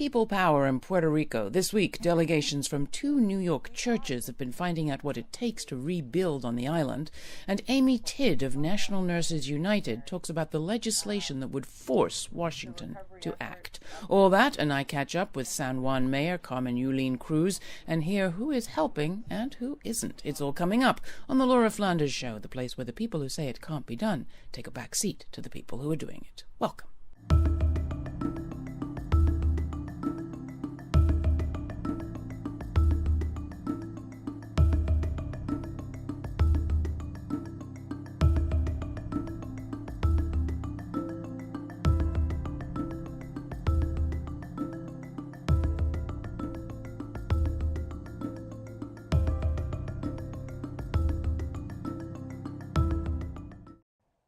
People power in Puerto Rico. This week, delegations from 2 New York churches have been finding out what it takes to rebuild on the island. And Amy Tidd of National Nurses United talks about the legislation that would force Washington to act. All that, and I catch up with San Juan Mayor Carmen Yulín Cruz and hear who is helping and who isn't. It's all coming up on the Laura Flanders Show, the place where the people who say it can't be done take a back seat to the people who are doing it. Welcome.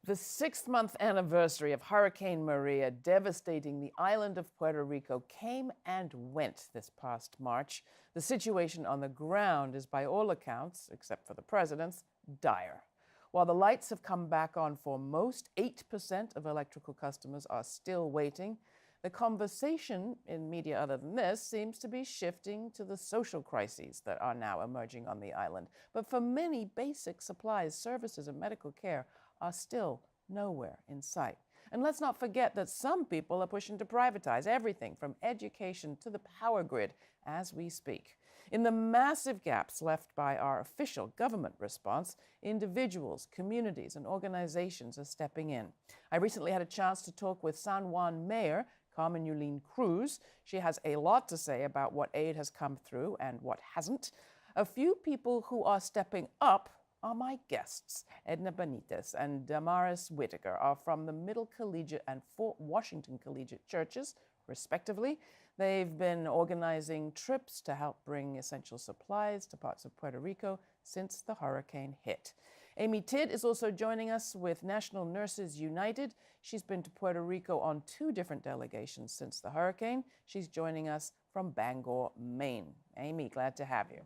The 6th-month anniversary of Hurricane Maria devastating the island of Puerto Rico came and went this past March. The situation on the ground is, by all accounts, except for the president's, dire. While the lights have come back on for most, 8% of electrical customers are still waiting. The conversation in media other than this seems to be shifting to the social crises that are now emerging on the island. But for many, basic supplies, services, and medical care are still nowhere in sight. And let's not forget that some people are pushing to privatize everything from education to the power grid as we speak. In the massive gaps left by our official government response, individuals, communities, and organizations are stepping in. I recently had a chance to talk with San Juan Mayor Carmen Yulín Cruz. She has a lot to say about what aid has come through and what hasn't. A few people who are stepping up are my guests. Edna Benitez and Damaris Whitaker are from the Middle Collegiate and Fort Washington Collegiate churches, respectively. They've been organizing trips to help bring essential supplies to parts of Puerto Rico since the hurricane hit. Amy Tidd is also joining us with National Nurses United. She's been to Puerto Rico on 2 different delegations since the hurricane. She's joining us from Bangor, Maine. Amy, glad to have you.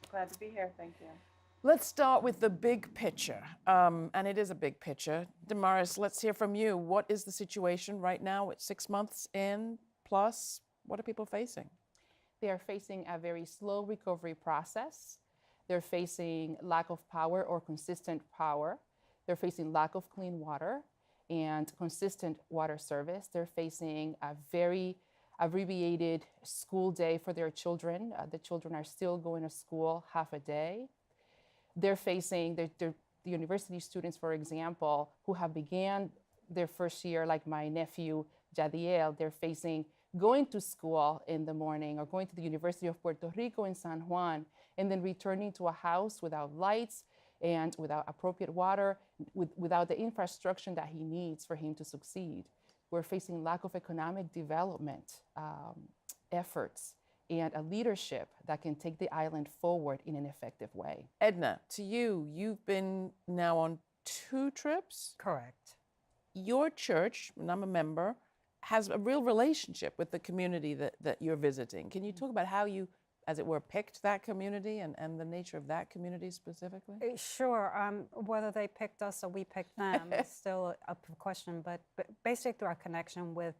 Glad to be here, thank you. Let's start with the big picture, and it is a big picture. Damaris, let's hear from you. What is the situation right now at 6 months in, plus what are people facing? They are facing a very slow recovery process. They're facing lack of power or consistent power. They're facing lack of clean water and consistent water service. They're facing a very abbreviated school day for their children. The children are still going to school half a day. They're facing the university students, for example, who have began their first year, like my nephew, Jadiel, they're facing going to school in the morning or going to the University of Puerto Rico in San Juan and then returning to a house without lights and without appropriate water, without the infrastructure that he needs for him to succeed. We're facing lack of economic development efforts and a leadership that can take the island forward in an effective way. Edna, to you, you've been now on 2 trips? Correct. Your church, and I'm a member, has a real relationship with the community that you're visiting. Can you talk about how you, as it were, picked that community and the nature of that community specifically? Sure. Whether they picked us or we picked them is still a question, but basically our connection with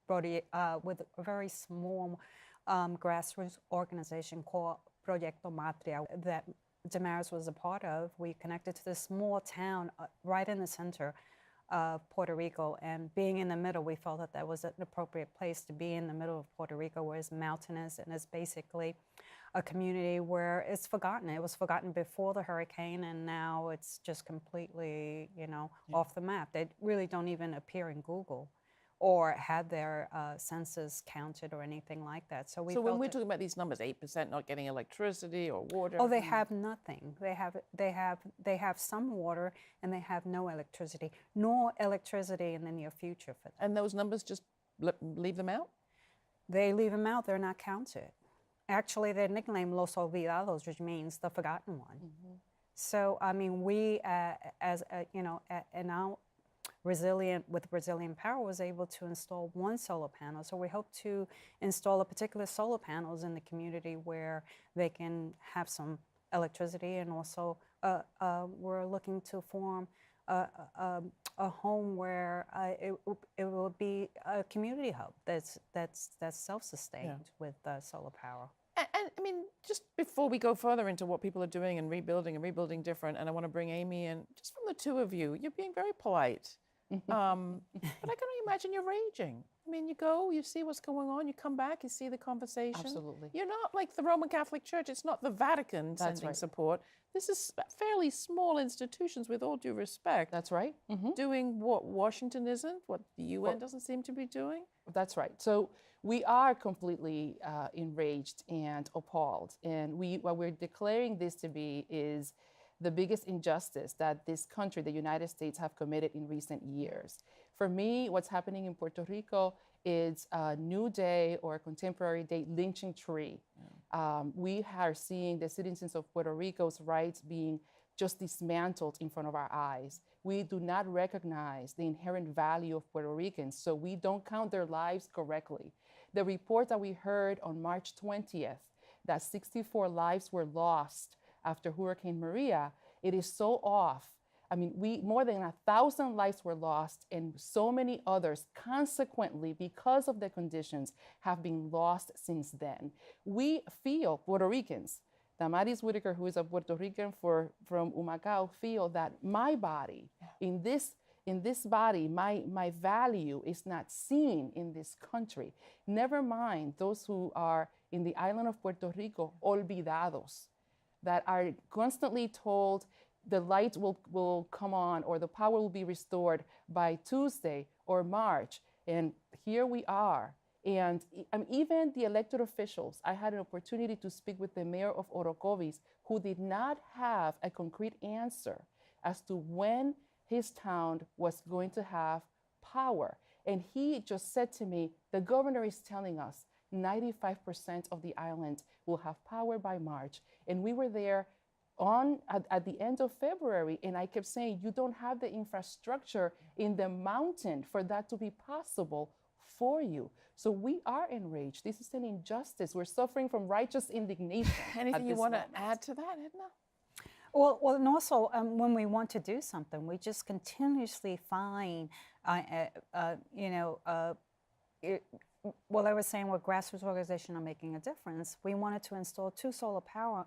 with a very small grassroots organization called Proyecto Matria that Damaris was a part of. We connected to this small town right in the center of Puerto Rico, and being in the middle, we felt that that was an appropriate place to be in the middle of Puerto Rico, where it's mountainous and it's basically a community where it's forgotten. It was forgotten before the hurricane, and now it's just completely, off the map. They really don't even appear in Google or had their census counted or anything like that. So when we're talking about these numbers, 8% not getting electricity or water. Oh, they have nothing. They have some water and they have no electricity, nor electricity in the near future for them. And those numbers just leave them out? They leave them out. They're not counted. Actually, they're nicknamed Los Olvidados, which means the forgotten one. Mm-hmm. So, I mean, we, with Brazilian Power, was able to install 1 solar panel. So we hope to install a particular solar panels in the community where they can have some electricity, and also we're looking to form a home where it will be a community hub that's self-sustained with solar power. And I mean, just before we go further into what people are doing and rebuilding different, and I want to bring Amy in, just from the two of you, you're being very polite. But I can only imagine you're raging. I mean, you go, you see what's going on, you come back, you see the conversation. Absolutely. You're not like the Roman Catholic Church. It's not the Vatican sending support. This is fairly small institutions, with all due respect. That's right. Doing what Washington isn't, what the UN doesn't seem to be doing. That's right. So we are completely enraged and appalled. And what we're declaring this to be is the biggest injustice that this country, the United States, have committed in recent years. For me, what's happening in Puerto Rico is a new day or a contemporary day lynching tree. We are seeing the citizens of Puerto Rico's rights being just dismantled in front of our eyes. We do not recognize the inherent value of Puerto Ricans, so we don't count their lives correctly. The report that we heard on March 20th, that 64 lives were lost after Hurricane Maria, it is so off. I mean, more than 1,000 lives were lost, and so many others, consequently, because of the conditions, have been lost since then. We feel, Puerto Ricans, Damaris Whitaker, who is a Puerto Rican from Humacao, feel that my body, in this body, my value is not seen in this country. Never mind those who are in the island of Puerto Rico, olvidados, that are constantly told the light will come on or the power will be restored by Tuesday or March. And here we are. And even the elected officials, I had an opportunity to speak with the mayor of Orocovis, who did not have a concrete answer as to when his town was going to have power. And he just said to me, the governor is telling us 95% of the island will have power by March. And we were there at the end of February, and I kept saying, you don't have the infrastructure in the mountain for that to be possible for you. So we are enraged. This is an injustice. We're suffering from righteous indignation. Anything you want to add to that, Edna? Well, and also when we want to do something, we just continuously find, well, I was saying what grassroots organizations are making a difference. We wanted to install 2 solar power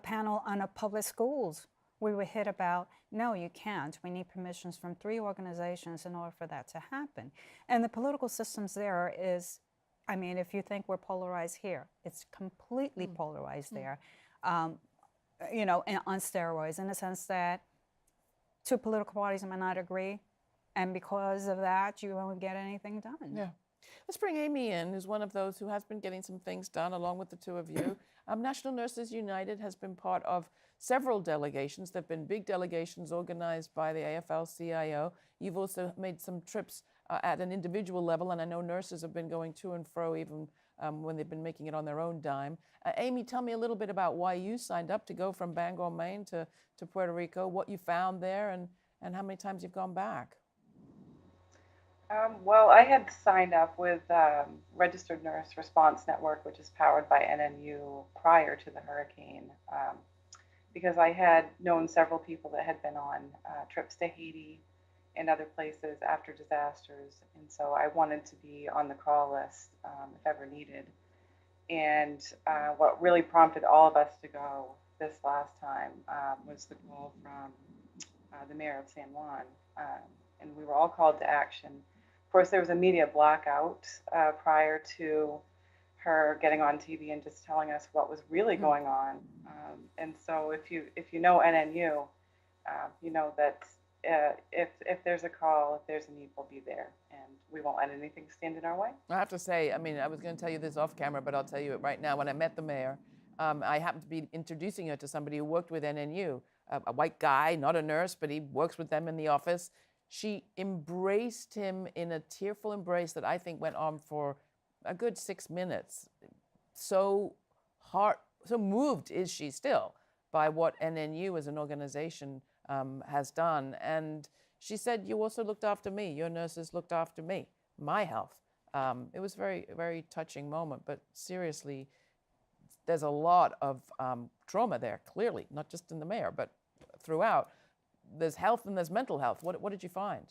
panel on a public schools. We were hit about, no, you can't. We need permissions from 3 organizations in order for that to happen. And the political systems there is, I mean, if you think we're polarized here, it's completely polarized there, on steroids, in the sense that 2 political parties might not agree, and because of that, you won't get anything done. Yeah. Let's bring Amy in, who's one of those who has been getting some things done along with the two of you. National Nurses United has been part of several delegations. There have been big delegations organized by the AFL-CIO. You've also made some trips at an individual level, and I know nurses have been going to and fro even when they've been making it on their own dime. Amy, tell me a little bit about why you signed up to go from Bangor, Maine to Puerto Rico, what you found there, and how many times you've gone back. Well, I had signed up with Registered Nurse Response Network, which is powered by NNU prior to the hurricane, because I had known several people that had been on trips to Haiti and other places after disasters. And so I wanted to be on the call list if ever needed. And what really prompted all of us to go this last time was the call from the mayor of San Juan. And we were all called to action. Of course, there was a media blackout prior to her getting on TV and just telling us what was really going on. And so if you know NNU, you know that if there's a call, if there's a need, we'll be there, and we won't let anything stand in our way. I have to say, I mean, I was going to tell you this off camera, but I'll tell you it right now. When I met the mayor, I happened to be introducing her to somebody who worked with NNU, a white guy, not a nurse, but he works with them in the office. She embraced him in a tearful embrace that I think went on for a good 6 minutes. So moved is she still by what NNU as an organization has done. And she said, you also looked after me. Your nurses looked after me, my health. It was a very, very touching moment. But seriously, there's a lot of trauma there, clearly, not just in the mayor, but throughout. there's health and there's mental health. What did you find?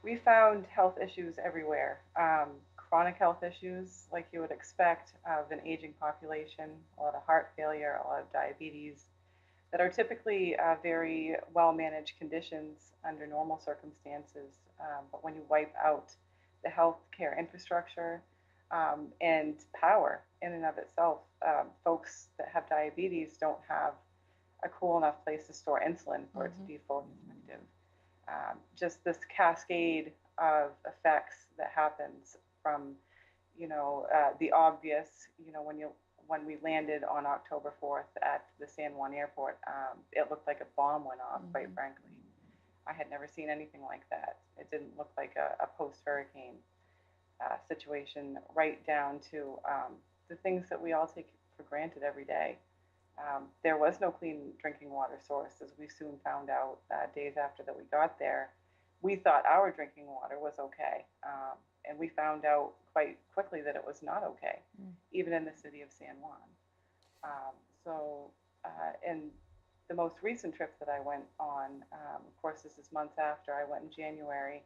We found health issues everywhere. Chronic health issues, like you would expect of an aging population, a lot of heart failure, a lot of diabetes, that are typically very well managed conditions under normal circumstances. But when you wipe out the healthcare infrastructure and power in and of itself, folks that have diabetes don't have a cool enough place to store insulin for it to be fully effective. Just this cascade of effects that happens from, the obvious, when we landed on October 4th at the San Juan airport, it looked like a bomb went off, quite frankly. I had never seen anything like that. It didn't look like a post-hurricane situation, right down to the things that we all take for granted every day. There was no clean drinking water source, as we soon found out days after that we got there. We thought our drinking water was okay, and we found out quite quickly that it was not okay, even in the city of San Juan. In the most recent trip that I went on, of course, this is months after, I went in January.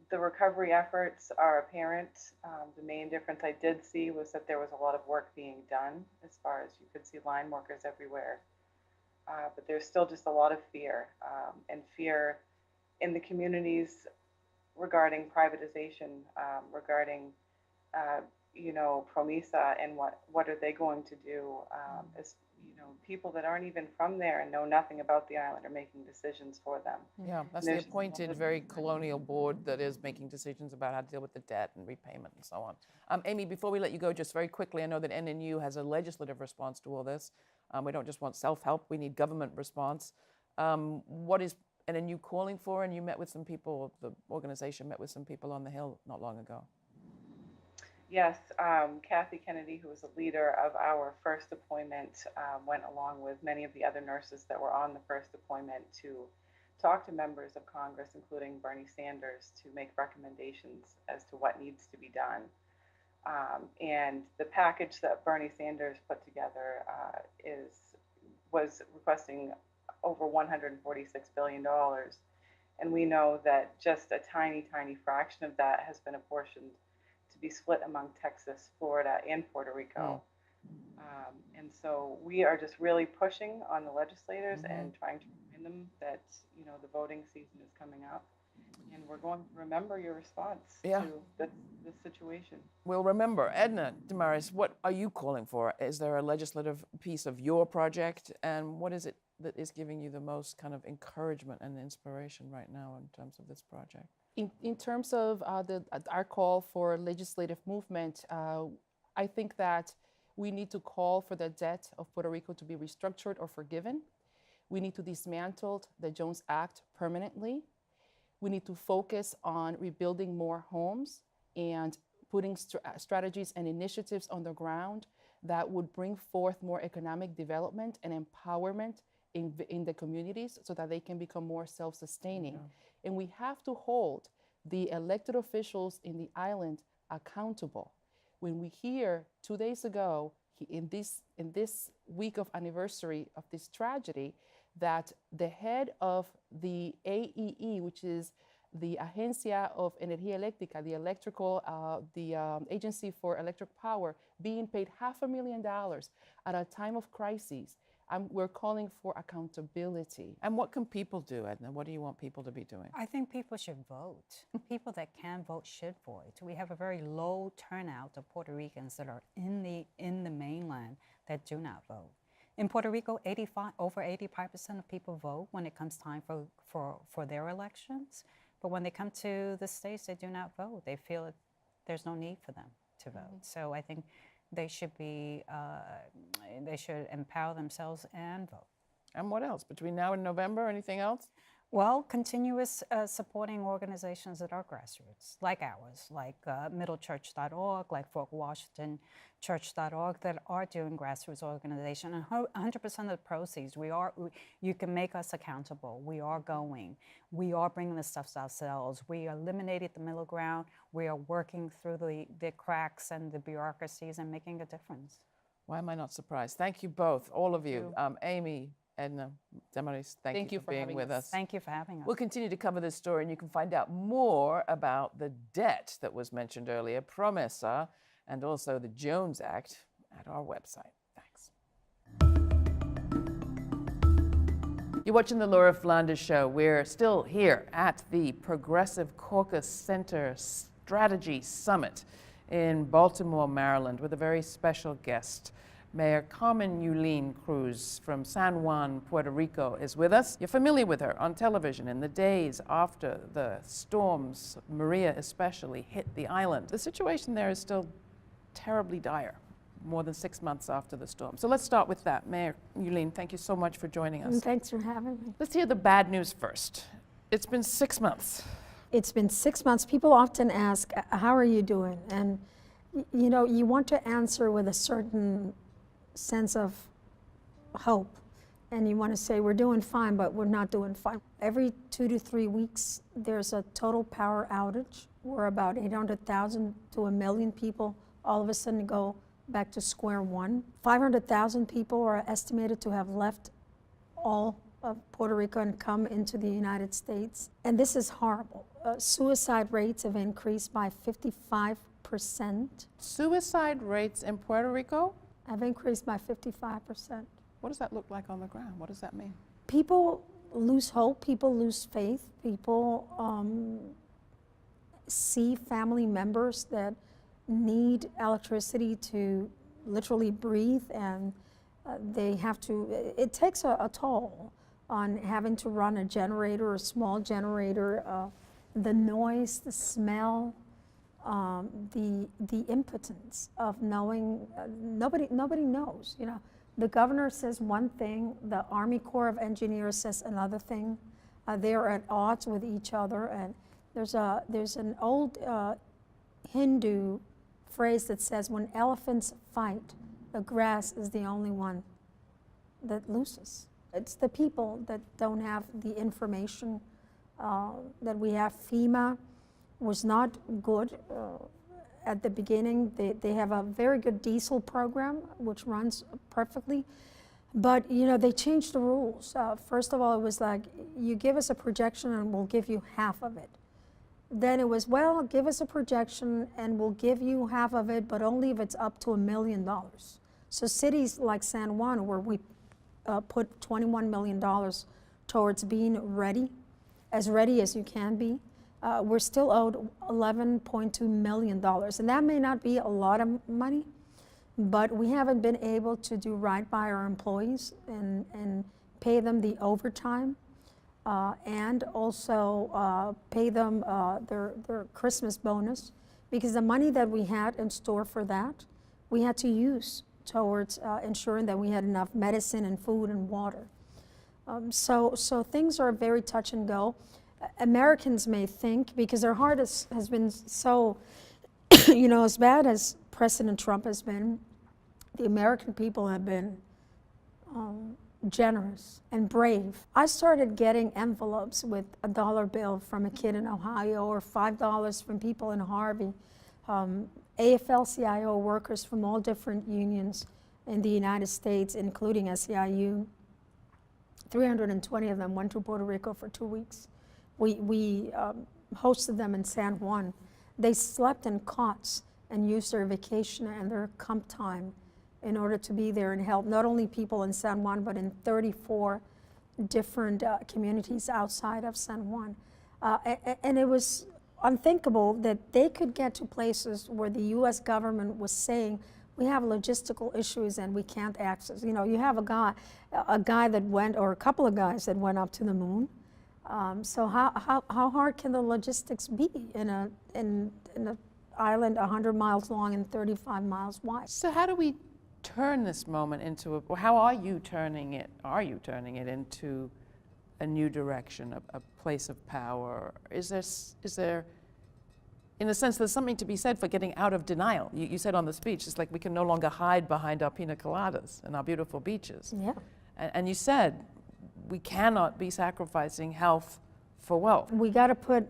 The recovery efforts are apparent. The main difference I did see was that there was a lot of work being done, as far as you could see line workers everywhere. But there's still just a lot of fear, and fear in the communities regarding privatization, regarding, Promesa, and what are they going to do, as people that aren't even from there and know nothing about the island are making decisions for them. Yeah, that's the appointed, very colonial board that is making decisions about how to deal with the debt and repayment and so on. Amy, before we let you go, just very quickly, I know that NNU has a legislative response to all this. We don't just want self-help, we need government response. What is NNU calling for? And you met with some people, the organization met with some people on the Hill not long ago. Yes, Kathy Kennedy, who was the leader of our first deployment, went along with many of the other nurses that were on the first deployment to talk to members of Congress, including Bernie Sanders, to make recommendations as to what needs to be done. And the package that Bernie Sanders put together was requesting over $146 billion. And we know that just a tiny, tiny fraction of that has been apportioned to be split among Texas, Florida, and Puerto Rico. And so we are just really pushing on the legislators and trying to remind them that, the voting season is coming up. And we're going to remember your response to this situation. We'll remember. Edna Damaris, what are you calling for? Is there a legislative piece of your project? And what is it that is giving you the most kind of encouragement and inspiration right now in terms of this project? In terms of our call for legislative movement, I think that we need to call for the debt of Puerto Rico to be restructured or forgiven. We need to dismantle the Jones Act permanently. We need to focus on rebuilding more homes and putting strategies and initiatives on the ground that would bring forth more economic development and empowerment in the communities so that they can become more self-sustaining. And we have to hold the elected officials in the island accountable. When we hear 2 days ago, in this week of anniversary of this tragedy, that the head of the AEE, which is the Agencia of Energía Eléctrica, the Agency for Electric Power, being paid $500,000 at a time of crisis. We're calling for accountability. And what can people do, Edna? What do you want people to be doing? I think people should vote. People that can vote should vote. We have a very low turnout of Puerto Ricans that are in the mainland that do not vote. In Puerto Rico, over 85% of people vote when it comes time for their elections. But when they come to the States, they do not vote. They feel that there's no need for them to vote. So I think they should empower themselves and vote. And what else? Between now and November, anything else? Well, continuous supporting organizations that are grassroots, like ours, like middlechurch.org, like fortwashingtonchurch.org, that are doing grassroots organization. And 100% of the proceeds, you can make us accountable. We are going. We are bringing the stuff ourselves. We eliminated the middle ground. We are working through the cracks and the bureaucracies and making a difference. Why am I not surprised? Thank you both, all of you. Amy, Edna Demaris, thank you for being having with us. Thank you for having us. We'll continue to cover this story, and you can find out more about the debt that was mentioned earlier, Promesa, and also the Jones Act at our website. Thanks. You're watching the Laura Flanders Show. We're still here at the Progressive Caucus Center Strategy Summit in Baltimore, Maryland, with a very special guest. Mayor Carmen Yulín Cruz from San Juan, Puerto Rico, is with us. You're familiar with her on television in the days after the storms, Maria especially, hit the island. The situation there is still terribly dire, more than 6 months after the storm. So let's start with that. Mayor Yulín, thank you so much for joining us. Thanks for having me. Let's hear the bad news first. It's been 6 months. It's been 6 months. People often ask, how are you doing? And you know, you want to answer with a certain sense of hope. And you want to say, we're doing fine, but we're not doing fine. Every 2 to 3 weeks, there's a total power outage where about 800,000 to 1 million people all of a sudden go back to square one. 500,000 people are estimated to have left all of Puerto Rico and come into the United States. And this is horrible. Suicide rates have increased by 55%. Suicide rates in Puerto Rico? Have increased by 55%. What does that look like on the ground? What does that mean? People lose hope, people lose faith, people see family members that need electricity to literally breathe, and they have to, it takes a toll on having to run a generator, a small generator, the noise, the smell, the impotence of knowing, nobody knows, you know. The governor says one thing, the Army Corps of Engineers says another thing. They're at odds with each other, and there's an old Hindu phrase that says, when elephants fight, the grass is the only one that loses. It's the people that don't have the information that we have. FEMA was not good at the beginning. They have a very good diesel program which runs perfectly, but you know, they changed the rules. First of all, it was like, you give us a projection and we'll give you half of it. Then it was, well, give us a projection and we'll give you half of it, but only if it's up to $1 million. So cities like San Juan, where we put $21 million towards being ready as you can be, we're still owed $11.2 million. And that may not be a lot of money, but we haven't been able to do right by our employees and pay them the overtime and also pay them their Christmas bonus, because the money that we had in store for that, we had to use towards ensuring that we had enough medicine and food and water. So things are very touch and go. Americans may think, because their heart has been so, you know, as bad as President Trump has been, the American people have been generous and brave. I started getting envelopes with a dollar bill from a kid in Ohio, or $5 from people in Harvey, AFL-CIO workers from all different unions in the United States, including SEIU. 320 of them went to Puerto Rico for 2 weeks. We hosted them in San Juan. They slept in cots and used their vacation and their comp time in order to be there and help not only people in San Juan, but in 34 different communities outside of San Juan. And it was unthinkable that they could get to places where the US government was saying, we have logistical issues and we can't access. You know, you have a guy that went, or a couple of guys that went up to the moon. So how hard can the logistics be in an island 100 miles long and 35 miles wide? So how do we turn this moment into or how are you turning it? Are you turning it into a new direction, a place of power? Is there, in a sense, there's something to be said for getting out of denial? You said on the speech, it's like we can no longer hide behind our pina coladas and our beautiful beaches. Yeah. And you said we cannot be sacrificing health for wealth. We got to put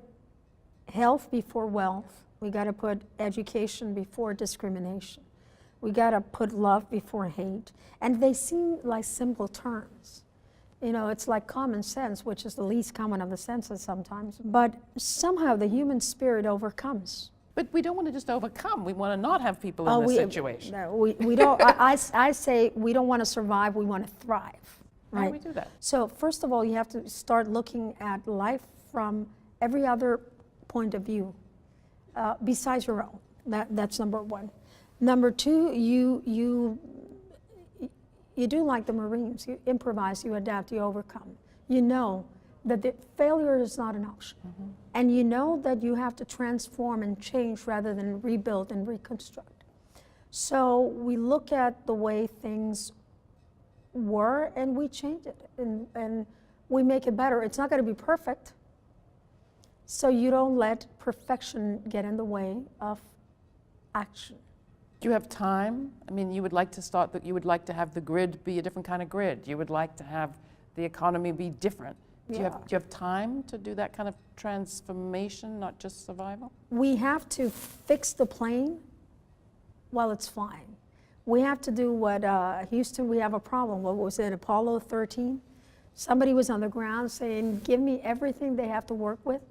health before wealth. We got to put education before discrimination. We got to put love before hate. And they seem like simple terms. You know, it's like common sense, which is the least common of the senses sometimes. But somehow the human spirit overcomes. But we don't want to just overcome. We want to not have people in this situation. No, we don't. I say we don't want to survive. We want to thrive. Right? How do we do that? So first of all, you have to start looking at life from every other point of view, besides your own. That's number one. Number two, you do like the Marines. You improvise, you adapt, you overcome. You know that the failure is not an option. Mm-hmm. And you know that you have to transform and change rather than rebuild and reconstruct. So we look at the way things were and we change it and we make it better. It's not going to be perfect. So you don't let perfection get in the way of action. Do you have time? I mean, you would like to have the grid be a different kind of grid. You would like to have the economy be different. Do you have time to do that kind of transformation, not just survival? We have to fix the plane while it's flying. We have to do what Houston, we have a problem. What was it, Apollo 13? Somebody was on the ground saying, give me everything they have to work with,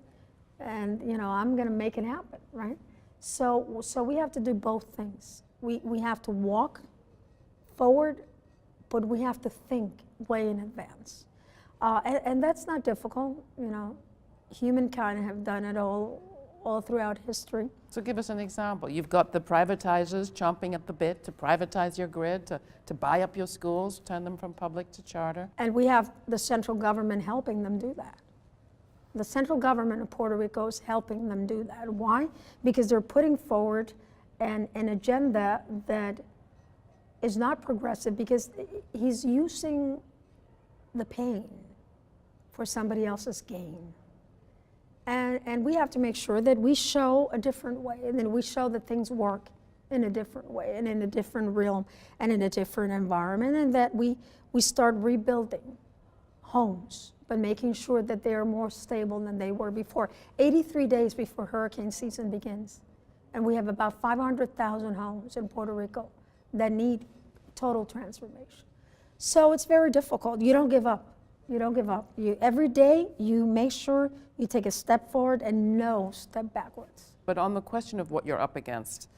and I'm going to make it happen, right? So we have to do both things. We have to walk forward, but we have to think way in advance. And that's not difficult. Humankind have done it all throughout history. So give us an example. You've got the privatizers chomping at the bit to privatize your grid, to buy up your schools, turn them from public to charter. And we have the central government helping them do that. The central government of Puerto Rico is helping them do that. Why? Because they're putting forward an agenda that is not progressive, because he's using the pain for somebody else's gain. And we have to make sure that we show a different way, and then we show that things work in a different way and in a different realm and in a different environment, and that we start rebuilding homes, but making sure that they are more stable than they were before. 83 days before hurricane season begins, and we have about 500,000 homes in Puerto Rico that need total transformation. So it's very difficult. You don't give up. You don't give up. Every day you make sure you take a step forward and no step backwards. But on the question of what you're up against,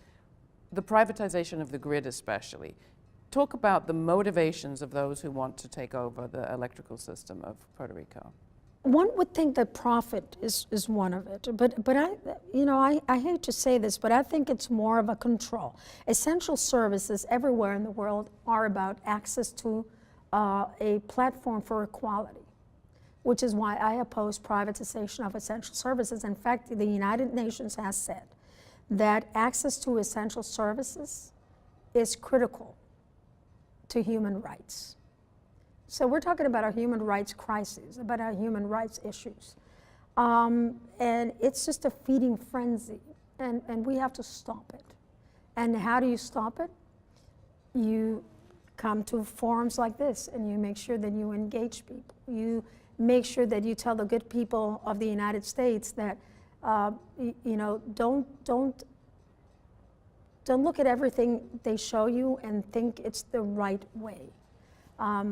the privatization of the grid especially, talk about the motivations of those who want to take over the electrical system of Puerto Rico. One would think that profit is one of it, but I hate to say this, but I think it's more of a control. Essential services everywhere in the world are about access to a platform for equality, which is why I oppose privatization of essential services. In fact, the United Nations has said that access to essential services is critical to human rights. So we're talking about our human rights crises, about our human rights issues. And it's just a feeding frenzy, and we have to stop it. And how do you stop it? You come to forums like this, and you make sure that you engage people. You make sure that you tell the good people of the United States that, don't look at everything they show you and think it's the right way.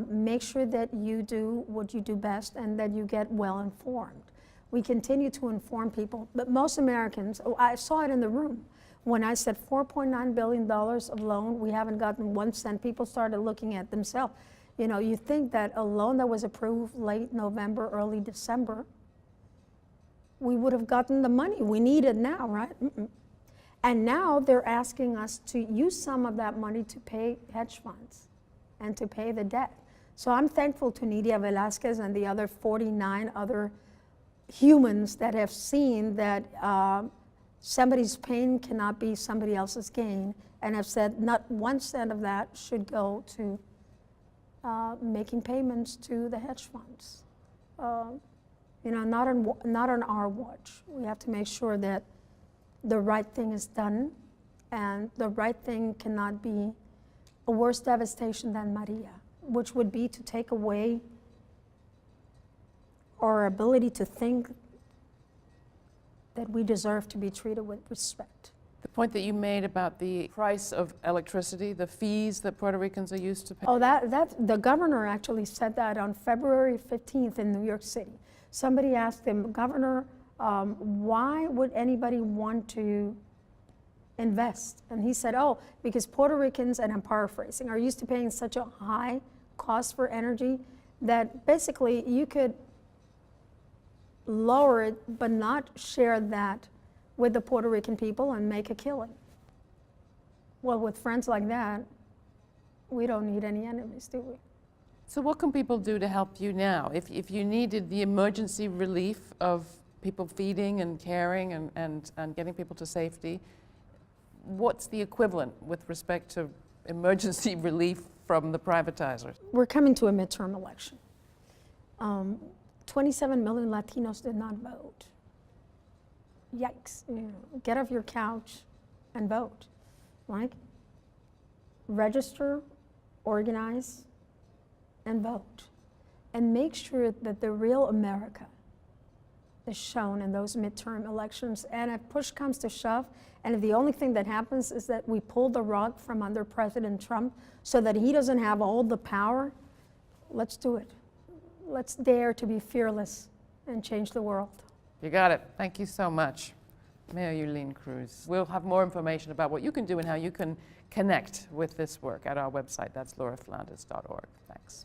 Make sure that you do what you do best and that you get well informed. We continue to inform people, but most Americans, I saw it in the room. When I said $4.9 billion of loan, we haven't gotten 1 cent, people started looking at themselves. You think that a loan that was approved late November, early December, we would have gotten the money we needed now, right? And now they're asking us to use some of that money to pay hedge funds and to pay the debt. So I'm thankful to Nidia Velázquez and the other 49 other humans that have seen that somebody's pain cannot be somebody else's gain, and have said not 1 cent of that should go to making payments to the hedge funds. Not on our watch. We have to make sure that the right thing is done, and the right thing cannot be a worse devastation than Maria, which would be to take away our ability to think that we deserve to be treated with respect. The point that you made about the price of electricity, the fees that Puerto Ricans are used to pay. Oh, the governor actually said that on February 15th in New York City. Somebody asked him, Governor, why would anybody want to invest? And he said, oh, because Puerto Ricans, and I'm paraphrasing, are used to paying such a high cost for energy that basically you could lower it but not share that with the Puerto Rican people and make a killing. Well, with friends like that, we don't need any enemies, do we? So what can people do to help you now? If you needed the emergency relief of people feeding and caring and getting people to safety, what's the equivalent with respect to emergency relief from the privatizers? We're coming to a midterm election. 27 million Latinos did not vote. Yikes, you know, get off your couch and vote. Like, register, organize, and vote. And make sure that the real America is shown in those midterm elections. And if push comes to shove, and if the only thing that happens is that we pull the rug from under President Trump so that he doesn't have all the power, let's do it. Let's dare to be fearless and change the world. You got it. Thank you so much, Mayor Yulene Cruz. We'll have more information about what you can do and how you can connect with this work at our website. That's lauraflanders.org. Thanks.